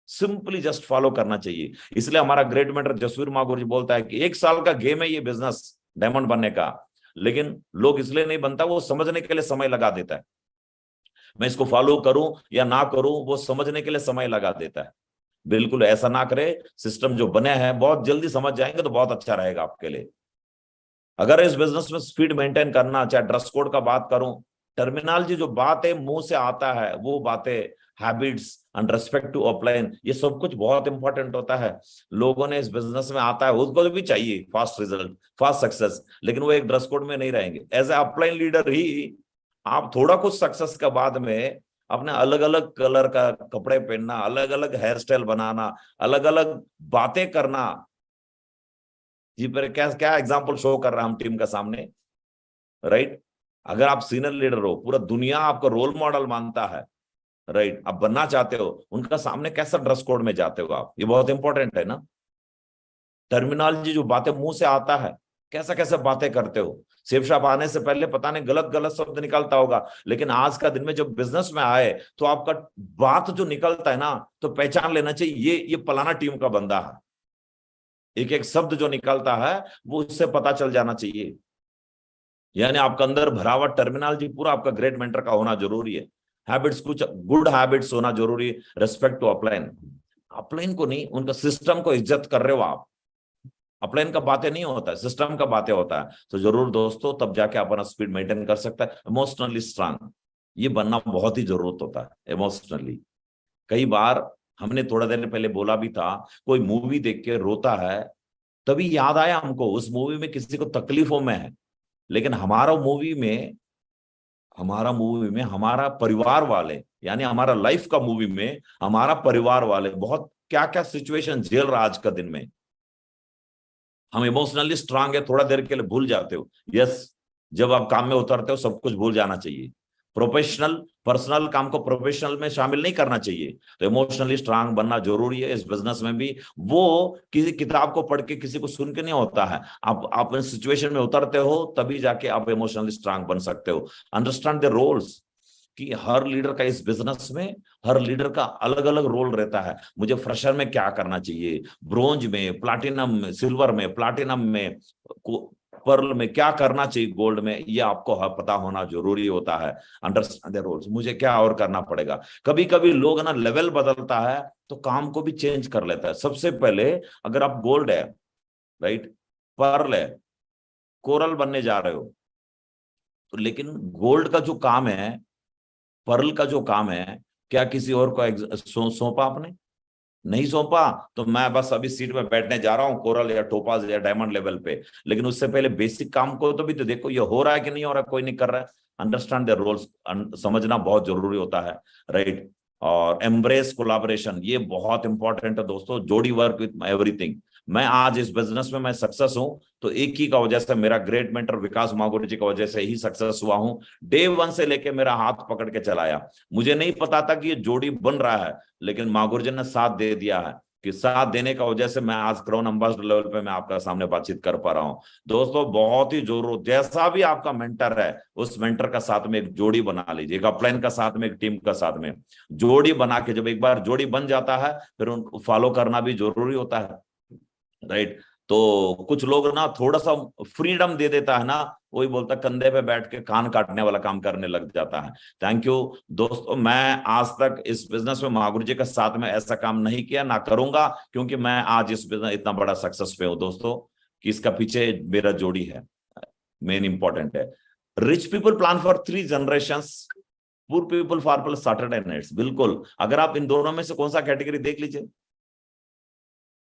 S3: सिंपली जस्ट फॉलो करना चाहिए। इसलिए हमारा ग्रेट मेंटर जसवीर मागुर जी बोलता है कि 1 साल का गेम है ये बिजनेस डायमंड बनने का, लेकिन लोग इसलिए नहीं बनता, वो समझने के लिए समय लगा देता है। मैं इसको फॉलो करूं या ना करूं, वो समझने के लिए समय लगा देता है। बिल्कुल ऐसा ना करे। सिस्टम जो बने हैं बहुत जल्दी समझ जाएंगे तो बहुत अच्छा रहेगा आपके लिए। अगर इस बिजनेस में स्पीड मेंटेन करना, चाहे ड्रेस कोड का बात करूं, टर्मिनोलॉजी जो बात है मुंह से आता है वो बातें, habits and respect to upline, ये सब कुछ बहुत इंपॉर्टेंट होता है। लोगों ने इस बिजनेस में आता है, उसको भी चाहिए फास्ट रिजल्ट, फास्ट सक्सेस, लेकिन वो एक ड्रेस कोड में नहीं रहेंगे। एज ए अपलाइन लीडर ही आप थोड़ा कुछ सक्सेस के बाद में अपने अलग अलग कलर का कपड़े पहनना, अलग अलग हेयर स्टाइल बनाना, अलग अलग बातें करना, जी पर क्या क्या एग्जाम्पल शो कर रहा है हम टीम का सामने, राइट। अगर आप सीनियर लीडर हो, पूरा दुनिया आपका रोल मॉडल मानता है, राइट, आप बनना चाहते हो, उनका सामने कैसा ड्रेस कोड में जाते हो आप, ये बहुत इंपॉर्टेंट है ना। टर्मिनोलॉजी जो बातें मुंह से आता है, कैसा कैसे बातें करते हो। सेफ शॉप आने से पहले पता नहीं गलत गलत शब्द निकलता होगा, लेकिन आज का दिन में जब बिजनेस में आए तो आपका बात जो निकलता है ना, तो पहचान लेना चाहिए ये फलाना टीम का बंदा है। एक एक शब्द जो निकलता है वो उससे पता चल जाना चाहिए। यानी आपका अंदर भरा हुआ टर्मिनोलॉजी पूरा आपका ग्रेट मेंटर का होना जरूरी है। हैबिट्स, कुछ गुड हैबिट्स होना जरूरी है। रिस्पेक्ट टू अपलाइन, अपलाइन को नहीं, उनका सिस्टम को इज्जत कर रहे हो आप। अपलाइन का बातें नहीं होता है, सिस्टम का बातें होता है। तो जरूर दोस्तों, तब जाके अपना स्पीड मेंटेन कर सकता है। इमोशनली स्ट्रांग, ये बनना बहुत ही जरूरत होता है इमोशनली। कई बार हमने थोड़ा देर पहले बोला भी था, कोई मूवी देख के रोता है, तभी याद आया हमको उस मूवी में किसी को तकलीफों में है, लेकिन हमारा मूवी में हमारा परिवार वाले, यानी हमारा लाइफ का मूवी में हमारा परिवार वाले बहुत क्या क्या सिचुएशन झेल रहा आज का दिन में। हम इमोशनली स्ट्रांग है, थोड़ा देर के लिए भूल जाते हो। यस, जब आप काम में उतरते हो सब कुछ भूल जाना चाहिए। प्रोफेशनल पर्सनल काम को प्रोफेशनल में शामिल नहीं करना चाहिए। तो इमोशनली स्ट्रांग बनना जरूरी है इस बिजनेस में भी। वो किसी किताब को पढ़ के, किसी को सुन के नहीं होता है। आप इस सिचुएशन में उतरते हो तभी जाके आप इमोशनली स्ट्रांग बन सकते हो। अंडरस्टैंड द रोल्स, कि हर लीडर का इस बिजनेस में, हर लीडर का अलग अलग रोल रहता है। मुझे फ्रेशर में क्या करना चाहिए, ब्रोंज में, प्लाटिनम में, सिल्वर में, प्लाटिनम में, पर्ल में क्या करना चाहिए, गोल्ड में, ये आपको पता होना जरूरी होता है। अंडरस्टैंड द रोल्स, मुझे क्या और करना पड़ेगा। कभी कभी लोग ना लेवल बदलता है तो काम को भी चेंज कर लेता है। सबसे पहले अगर आप गोल्ड है, राइट, पर्ल है, कोरल बनने जा रहे हो, तो लेकिन गोल्ड का जो काम है, पर्ल का जो काम है, क्या किसी और को सौंपा आपने? नहीं सौंपा। तो मैं बस अभी सीट में बैठने जा रहा हूँ कोरल या टोपाज या डायमंड लेवल पे, लेकिन उससे पहले बेसिक काम को तो भी तो देखो, ये हो रहा है कि नहीं हो रहा है, कोई नहीं कर रहा है। अंडरस्टैंड द रोल्स, समझना बहुत जरूरी होता है, राइट। और एम्ब्रेस कोलाबोरेशन, ये बहुत इंपॉर्टेंट है दोस्तों। जोड़ी वर्क विथ एवरीथिंग। मैं आज इस बिजनेस में मैं सक्सेस हूं तो एक ही का वजह से, मेरा ग्रेट मेंटर विकास मागुर जी की वजह से ही सक्सेस हुआ हूं। डे वन से लेके मेरा हाथ पकड़ के चलाया। मुझे नहीं पता था कि ये जोड़ी बन रहा है, लेकिन मागुर जी ने साथ दे दिया है, कि साथ देने का वजह से मैं आज क्राउन एम्बेसडर लेवल पे मैं आपका सामने बातचीत कर पा रहा हूं। दोस्तों बहुत ही जरूर, जैसा भी आपका मेंटर है, उस मेंटर का साथ में एक जोड़ी बना लीजिए, एक अपलाइन का साथ में, एक टीम का साथ में जोड़ी बना के, जब एक बार जोड़ी बन जाता है फिर उनको फॉलो करना भी जरूरी होता है, राइट। तो कुछ लोग ना थोड़ा सा फ्रीडम दे देता है ना, वही बोलता कंधे पे बैठ के कान काटने वाला काम करने लग जाता है। थैंक यू दोस्तों, मैं आज तक इस बिजनेस में महागुरु जी के साथ में ऐसा काम नहीं किया, ना करूंगा, क्योंकि मैं आज इस बिजनेस इतना बड़ा सक्सेस पे हूं दोस्तों, कि इसका पीछे मेरा जोड़ी है, मेन इंपॉर्टेंट है। Rich people plan for 3 generations, poor people for Saturday nights. बिल्कुल, अगर आप इन दोनों में से कौन सा कैटेगरी देख लीजिए,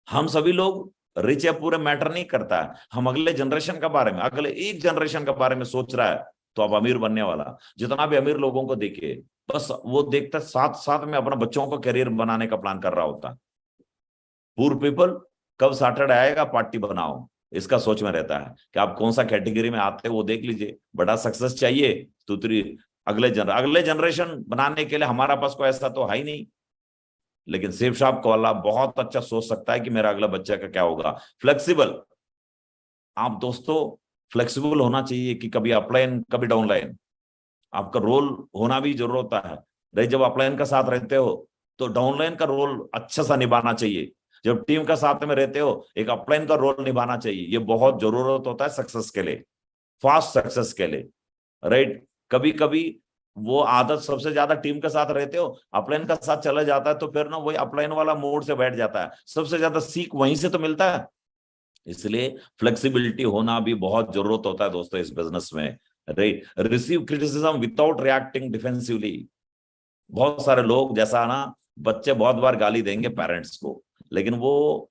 S3: हम सभी लोग रिच या पूरे मैटर नहीं करता है। हम अगले जनरेशन के बारे में, अगले एक जनरेशन के बारे में सोच रहा है तो आप अमीर बनने वाला। जितना भी अमीर लोगों को देखिए, बस वो देखता साथ साथ में अपना बच्चों को करियर बनाने का प्लान कर रहा होता। पुअर पीपल कब सैटरडे आएगा पार्टी बनाओ, इसका सोच में रहता है कि आप कौन सा कैटेगरी में आते हैं वो देख लीजिए। बड़ा सक्सेस चाहिए तो अगले जनरेशन बनाने के लिए हमारा पास कोई ऐसा तो है ही नहीं, लेकिन सेफ शॉप वाला बहुत अच्छा सोच सकता है कि मेरा अगला बच्चा का क्या होगा। फ्लेक्सिबल, आप दोस्तों फ्लेक्सिबल होना चाहिए, कि कभी अपलाइन कभी डाउनलाइन, आपका रोल होना भी जरूरत होता है। रही जब अपलाइन का साथ रहते हो तो डाउनलाइन का रोल अच्छा सा निभाना चाहिए। जब टीम का साथ में रहते हो एक अपलाइन का रोल निभाना चाहिए। ये बहुत जरूरत होता है सक्सेस के लिए, फास्ट सक्सेस के लिए, राइट। कभी कभी वो आदत सबसे ज्यादा टीम के साथ रहते हो, अपलाइन का साथ चला जाता है तो फिर ना वही अपलाइन वाला मोड से बैठ जाता है, सबसे ज्यादा सीख वहीं से तो मिलता है। इसलिए फ्लेक्सिबिलिटी होना भी बहुत जरूरत होता है दोस्तों इस बिजनेस में। Receive criticism without reacting defensively. बहुत सारे लोग जैसा ना, बच्चे बहुत बार गाली देंगे पेरेंट्स को, लेकिन वो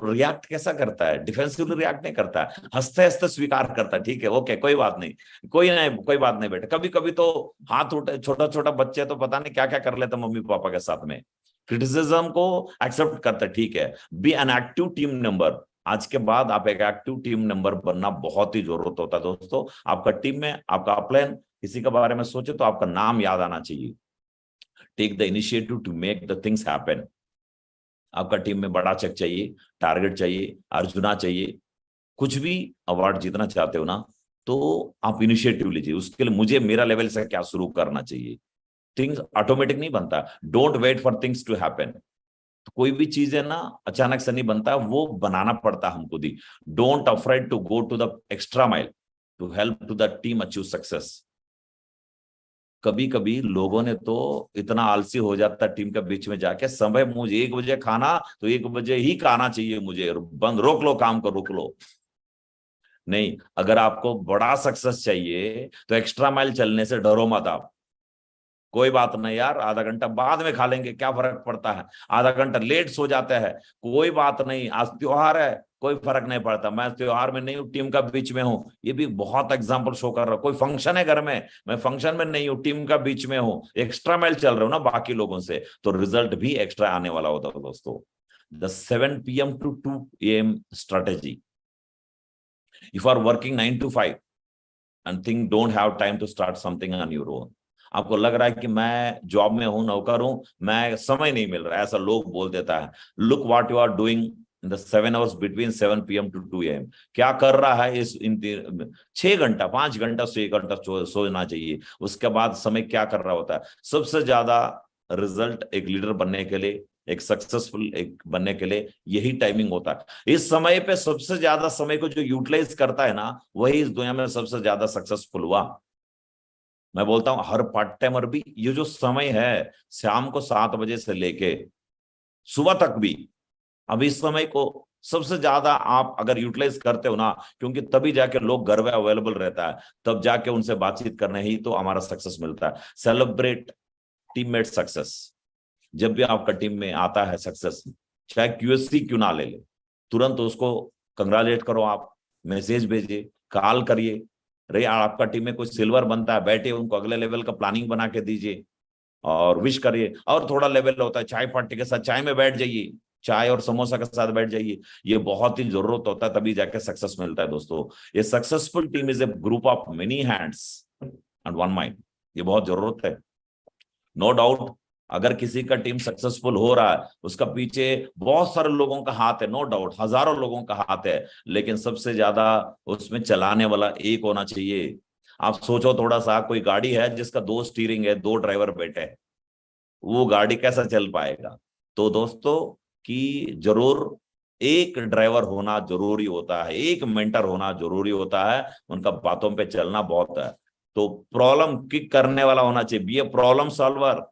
S3: रिएक्ट कैसा करता है, डिफेंसिवली रिएक्ट नहीं करता है, हंसते हंसते स्वीकार करता है, ठीक है ओके कोई बात नहीं, कोई बात नहीं बेटा। कभी कभी तो हाथ उठे, छोटा छोटा बच्चे तो पता नहीं क्या क्या कर लेते मम्मी पापा के साथ में, क्रिटिसिज्म को एक्सेप्ट करते, ठीक है। Be an active team member. आज के बाद आप एक एक्टिव टीम मेंबर बनना बहुत ही जरूरत होता है दोस्तों। आपका टीम में आपका अपलाइन किसी के बारे में सोचे तो आपका नाम याद आना चाहिए। Take the initiative to make the things happen. आपका टीम में बड़ा चेक चाहिए, टारगेट चाहिए, अर्जुना चाहिए, कुछ भी अवार्ड जीतना चाहते हो ना, तो आप इनिशिएटिव लीजिए। उसके लिए मुझे मेरा लेवल से क्या शुरू करना चाहिए। थिंग्स ऑटोमेटिक नहीं बनता, don't wait for things to happen. तो कोई भी चीज है ना अचानक से नहीं बनता, वो बनाना पड़ता हमको दी। Don't afraid to go to the extra mile to help to the team achieve success. कभी कभी लोगों ने तो इतना आलसी हो जाता है टीम के बीच में जाके, समय मुझे 1 बजे खाना तो 1 बजे ही खाना चाहिए मुझे, बंद, रोक लो काम को, रोक लो। नहीं, अगर आपको बड़ा सक्सेस चाहिए तो एक्स्ट्रा माइल चलने से डरो मत आप। कोई बात नहीं यार, आधा घंटा बाद में खा लेंगे, क्या फर्क पड़ता है, आधा घंटा लेट सो जाते हैं, कोई बात नहीं, आज त्योहार है, कोई फर्क नहीं पड़ता, मैं त्योहार में नहीं हूँ, टीम का बीच में हूँ। ये भी बहुत एग्जांपल शो कर रहा हूँ। कोई फंक्शन है घर में, मैं फंक्शन में नहीं हूँ, टीम का बीच में हूँ, एक्स्ट्रा माइल चल रहा हूँ ना बाकी लोगों से, तो रिजल्ट भी एक्स्ट्रा आने वाला होता है दोस्तों। The 7 PM to 2 AM strategy. If you are working 9 to 5 and think don't have time to start something on your own, आपको लग रहा है कि मैं जॉब में हूं, नौकर हूं, मैं समय नहीं मिल रहा है, ऐसा लोग बोल देता है। Look what you are doing in the 7 hours between 7 PM to 2 AM। क्या कर रहा है इस 6 घंटा 5 घंटा से 1 घंटा सोना चाहिए। उसके बाद समय क्या कर रहा होता है। सबसे ज्यादा रिजल्ट एक लीडर बनने के लिए, एक सक्सेसफुल एक बनने के लिए यही टाइमिंग होता है। इस समय पे सबसे ज्यादा समय को जो यूटिलाइज करता है ना, वही इस दुनिया में सबसे ज्यादा सक्सेसफुल हुआ। मैं बोलता हूं हर पार्ट टाइमर भी ये जो समय है शाम को 7 बजे से लेके सुबह तक भी, अब इस समय को सबसे ज्यादा आप अगर यूटिलाइज करते हो ना, क्योंकि तभी जाके लोग घर में अवेलेबल रहता है, तब जाके उनसे बातचीत करने ही तो हमारा सक्सेस मिलता है। Celebrate teammate success. जब भी आपका टीम में आता है सक्सेस, चाहे QSC क्यों ना ले ले, तुरंत उसको कंग्रेचुलेट करो, आप मैसेज भेजिए, कॉल करिए। रे आपका टीम में कोई सिल्वर बनता है, बैठे उनको अगले लेवल का प्लानिंग बना के दीजिए और विश करिए। और थोड़ा लेवल होता है चाय पार्टी के साथ, चाय में बैठ जाइए, चाय और समोसा के साथ बैठ जाइए। ये बहुत ही जरूरत होता है, तभी जाके सक्सेस मिलता है दोस्तों। ये successful team is a group of many hands and one mind. ये बहुत जरूरत है, नो डाउट। अगर किसी का टीम सक्सेसफुल हो रहा है, उसका पीछे बहुत सारे लोगों का हाथ है, नो डाउट, हजारों लोगों का हाथ है, लेकिन सबसे ज्यादा उसमें चलाने वाला एक होना चाहिए। आप सोचो थोड़ा सा, कोई गाड़ी है जिसका 2 स्टीयरिंग है, 2 ड्राइवर बैठे हैं, वो गाड़ी कैसा चल पाएगा। तो दोस्तों कि जरूर एक ड्राइवर होना जरूरी होता है, एक मेंटर होना जरूरी होता है, उनका बातों पे चलना बहुत है। तो प्रॉब्लम किक करने वाला होना चाहिए, बी ए प्रॉब्लम सॉल्वर।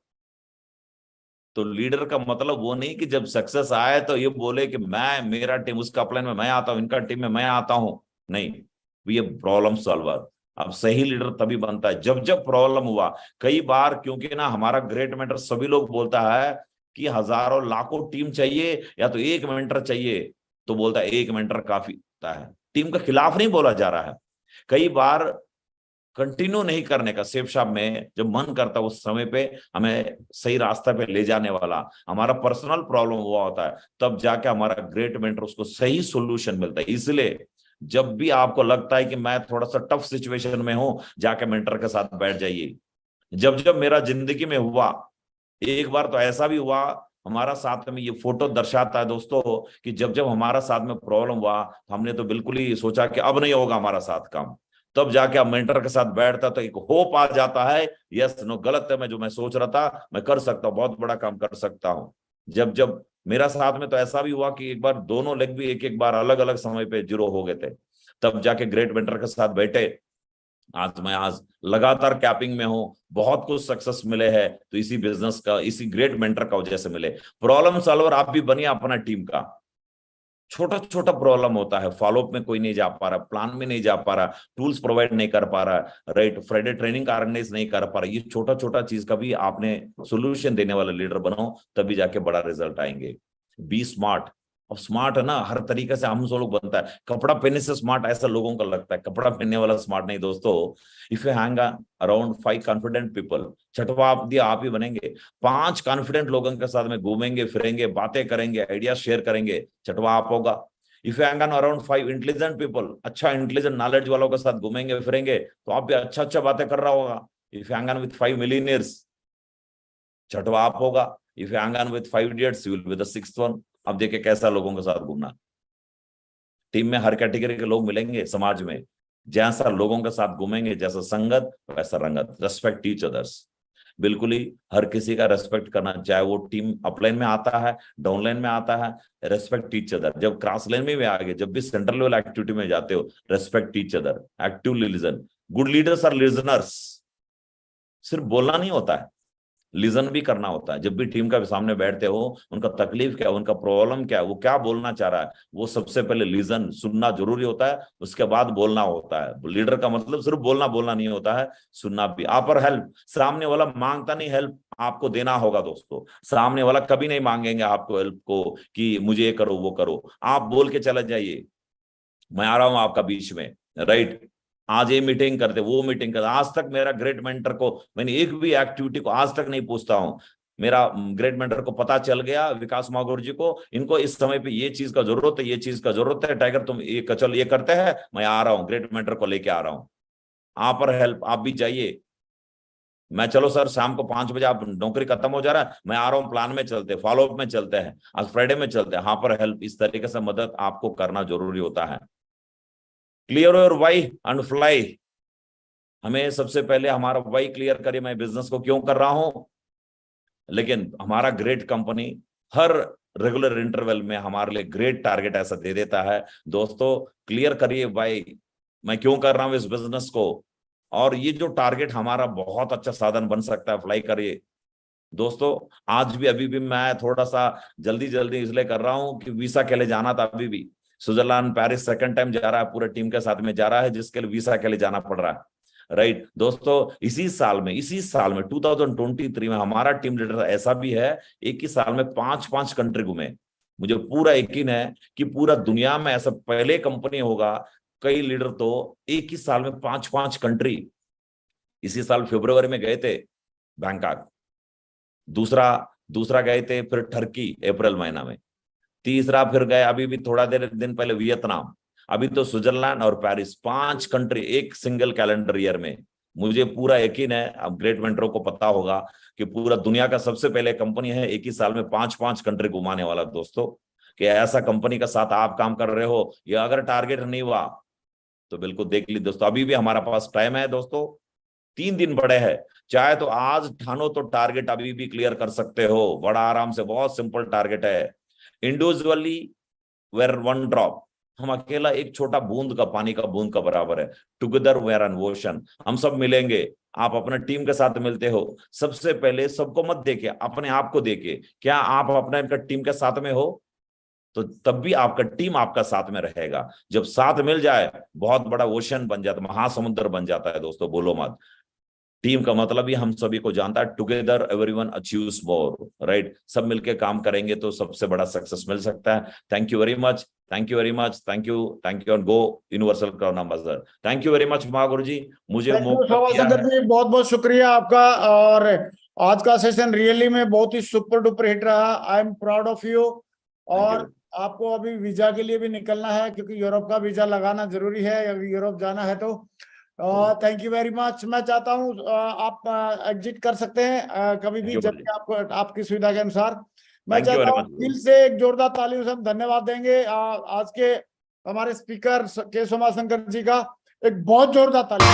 S3: तो लीडर का मतलब वो नहीं कि जब सक्सेस आए तो ये बोले कि मैं, मेरा टीम, उसका प्लान में मैं आता हूं, इनका टीम में मैं आता हूं, नहीं, ये प्रॉब्लम सॉल्वर। अब सही लीडर तभी बनता है जब जब प्रॉब्लम हुआ। कई बार क्योंकि ना हमारा ग्रेट मेंटर सभी लोग बोलता है कि हजारों लाखों टीम चाहिए या तो एक मेंटर चाहिए, तो बोलता है एक मेंटर काफी होता है। टीम के खिलाफ नहीं बोला जा रहा है। कई बार कंटिन्यू नहीं करने का, सेफ शॉप में जब मन करता है उस समय पे हमें सही रास्ते पे ले जाने वाला हमारा पर्सनल प्रॉब्लम हुआ होता है, तब जाके हमारा ग्रेट मेंटर उसको सही सॉल्यूशन मिलता है। इसलिए जब भी आपको लगता है कि मैं थोड़ा सा टफ सिचुएशन में हूं, जाके मेंटर के साथ बैठ जाइए। जब जब मेरा जिंदगी में हुआ, एक बार तो ऐसा भी हुआ, हमारा साथ में ये फोटो दर्शाता है दोस्तों कि जब जब हमारा साथ में प्रॉब्लम हुआ, हमने तो बिल्कुल ही सोचा कि अब नहीं होगा हमारा साथ काम, तब जाके आप मेंटर के साथ बैठता तो एक होप आ जाता है, यस नो गलत है, मैं जो मैं सोच रहा था मैं कर सकता हूँ, बहुत बड़ा काम कर सकता हूँ। जब जब मेरा साथ में तो ऐसा भी हुआ कि एक बार दोनों लेग भी एक एक बार अलग अलग समय पे जीरो हो गए थे, तब जाके ग्रेट मेंटर के साथ बैठे आज लगातार कैपिंग में हूं, बहुत कुछ सक्सेस मिले हैं तो इसी बिजनेस का, इसी ग्रेट मेंटर का वजह से मिले। प्रॉब्लम सॉल्वर आप भी बनिए अपना टीम का। छोटा छोटा प्रॉब्लम होता है, फॉलोअप में कोई नहीं जा पा रहा, प्लान में नहीं जा पा रहा, टूल्स प्रोवाइड नहीं कर पा रहा, राइट, फ्राइडे ट्रेनिंग का ऑर्गेनाइज नहीं कर पा रहा, ये छोटा छोटा चीज का भी आपने सोल्यूशन देने वाला लीडर बनो, तभी जाके बड़ा रिजल्ट आएंगे। B smart. अब स्मार्ट है ना, हर तरीके से हम सब लोग बनता है। कपड़ा पहनने से स्मार्ट ऐसा लोगों को लगता है, कपड़ा पहनने वाला स्मार्ट नहीं दोस्तों। If you hang around 5 confident people, छठवा आप ही बनेंगे। 5 कॉन्फिडेंट लोगों के साथ में घूमेंगे फिरेंगे, बातें करेंगे, आइडिया शेयर करेंगे, छठवा आप होगा। If you hang around 5 intelligent people, अच्छा इंटेलिजेंट नॉलेज वालों के साथ घूमेंगे फिरेंगे तो आप भी अच्छा बातें कर रहा होगा। If you hang with 5 millionaires, छठवा आप होगा। If you hang with 5 idiots, you will be the 6th one. अब देखिए कैसा लोगों के साथ घूमना। टीम में हर कैटेगरी के लोग मिलेंगे, समाज में जैसा लोगों के साथ घूमेंगे, जैसा संगत वैसा रंगत। रेस्पेक्ट ईच अदर्स, बिल्कुल ही हर किसी का रेस्पेक्ट करना, चाहे वो टीम अपलाइन में आता है, डाउनलाइन में आता है, रेस्पेक्ट ईच अदर। जब क्रॉस लाइन में भी आगे, जब भी सेंट्रल लेवल एक्टिविटी में जाते हो, respect each other, actively listen. Good leaders are listeners. सिर्फ बोलना नहीं होता है, लिजन भी करना होता है। जब भी टीम का सामने बैठते हो, उनका तकलीफ क्या है, उनका प्रॉब्लम क्या है, वो क्या बोलना चाह रहा है, वो सबसे पहले लिजन, सुनना जरूरी होता है, उसके बाद बोलना होता है। लीडर का मतलब सिर्फ बोलना नहीं होता है, सुनना भी। ऑफर हेल्प, सामने वाला मांगता नहीं हेल्प, आपको देना होगा दोस्तों। सामने वाला कभी नहीं मांगेंगे आपको हेल्प को कि मुझे ये करो वो करो, आप बोल के चले जाइए मैं आ रहा हूं आपका बीच में, राइट। आज ये मीटिंग करते, वो मीटिंग करते। आज तक मेरा ग्रेट मेंटर को मैंने एक भी एक्टिविटी को आज तक नहीं पूछता हूं। मेरा ग्रेट मेंटर को पता चल गया, विकास मागुर जी को, इनको इस समय पे ये चीज का जरूरत है, ये चीज का जरूरत है, टाइगर तुम ये चल ये करते हैं, मैं आ रहा हूँ, ग्रेट मेंटर को लेके आ रहा हूँ। आप पर हेल्प, आप भी जाइए। मैं चलो सर शाम को 5 बजे, आप नौकरी खत्म हो जा रहा है, मैं आ रहा हूँ, प्लान में चलते, फॉलोअप में चलते हैं, आज फ्राइडे में चलते हैं, हाँ पर हेल्प। इस तरीके से मदद आपको करना जरूरी होता है। Clear your why and fly. हमें सबसे पहले हमारा वाई क्लियर करिए, मैं बिजनेस को क्यों कर रहा हूं। लेकिन हमारा ग्रेट कंपनी हर रेगुलर इंटरवल में हमारे लिए ग्रेट टारगेट ऐसा दे देता है। दोस्तों क्लियर करिए वाई, मैं क्यों कर रहा हूं इस बिजनेस को, और ये जो टारगेट हमारा बहुत अच्छा साधन बन सकता है, फ्लाई करिए। दोस्तों आज भी अभी भी मैं थोड़ा सा जल्दी इसलिए कर रहा हूं कि वीसा के लिए जाना था। अभी भी स्विट्जरलैंड पेरिस 2nd टाइम जा रहा है, पूरे टीम के साथ में जा रहा है, जिसके लिए वीसा के लिए जाना पड़ रहा है, राइट। दोस्तों इसी साल में 2023 में हमारा टीम लीडर ऐसा भी है, एक ही साल में 5 कंट्री घूमे। मुझे पूरा यकीन है कि पूरा दुनिया में ऐसा पहले कंपनी होगा, कई लीडर तो एक ही साल में 5 कंट्री। इसी साल फरवरी में गए थे बैंकॉक, दूसरा गए थे फिर टर्की अप्रैल महीना में, तीसरा फिर गए अभी भी थोड़ा दिन पहले वियतनाम, अभी तो स्विट्जरलैंड और पेरिस। 5 कंट्री एक सिंगल कैलेंडर ईयर में। मुझे पूरा यकीन है, अब ग्रेट मेंटरों को पता होगा कि पूरा दुनिया का सबसे पहले कंपनी है एक ही साल में 5 कंट्री घुमाने वाला। दोस्तों कि ऐसा कंपनी का साथ आप काम कर रहे हो, या अगर टारगेट नहीं हुआ तो बिल्कुल देख ली दोस्तों, अभी भी हमारा पास टाइम है दोस्तों, 3 दिन बड़े हैं। चाहे तो आज ठानो तो टारगेट अभी भी क्लियर कर सकते हो, बड़ा आराम से, बहुत सिंपल टारगेट है। इंडिविजुअली वेयर 1 ड्रॉप, हम अकेला एक छोटा बूंद का, पानी का बूंद का बराबर है। टुगेदर वेयर एन ओशन, हम सब मिलेंगे। आप अपने टीम के साथ मिलते हो, सबसे पहले सबको मत देखे, अपने आप को देखे। क्या आप अपने टीम के साथ में हो, तो तब भी आपका टीम आपका साथ में रहेगा। जब साथ मिल जाए बहुत बड़ा ओशन बन जाता है, महासमुद्र बन जाता है। दोस्तों बोलो मत। टीम का मतलब ही हम सभी को जानता है, टुगेदर एवरीवन अचीव्स मोर, राइट। सब मिलके काम करेंगे तो सबसे बड़ा सक्सेस मिल सकता है। Thank you very much, thank you very much, thank you and go universal crown ambassador. Thank you very much Mahaguru ji, मुझे मौका दिया है।
S2: जी बहुत बहुत शुक्रिया आपका। और आज का सेशन रियली में बहुत ही सुपर डुपर हिट रहा। I am proud of you. और आपको अभी वीजा के लिए भी निकलना है, क्योंकि यूरोप का वीजा लगाना जरूरी है, अगर यूरोप जाना है तो। Thank you very much. मैं चाहता हूँ आप एग्जिट कर सकते हैं कभी भी, जब भी आपको आपकी सुविधा के अनुसार। मैं चाहता हूँ दिल से एक जोरदार ताली से हम धन्यवाद देंगे आज के हमारे स्पीकर के सोमाशंकर जी का। एक बहुत जोरदार ताली।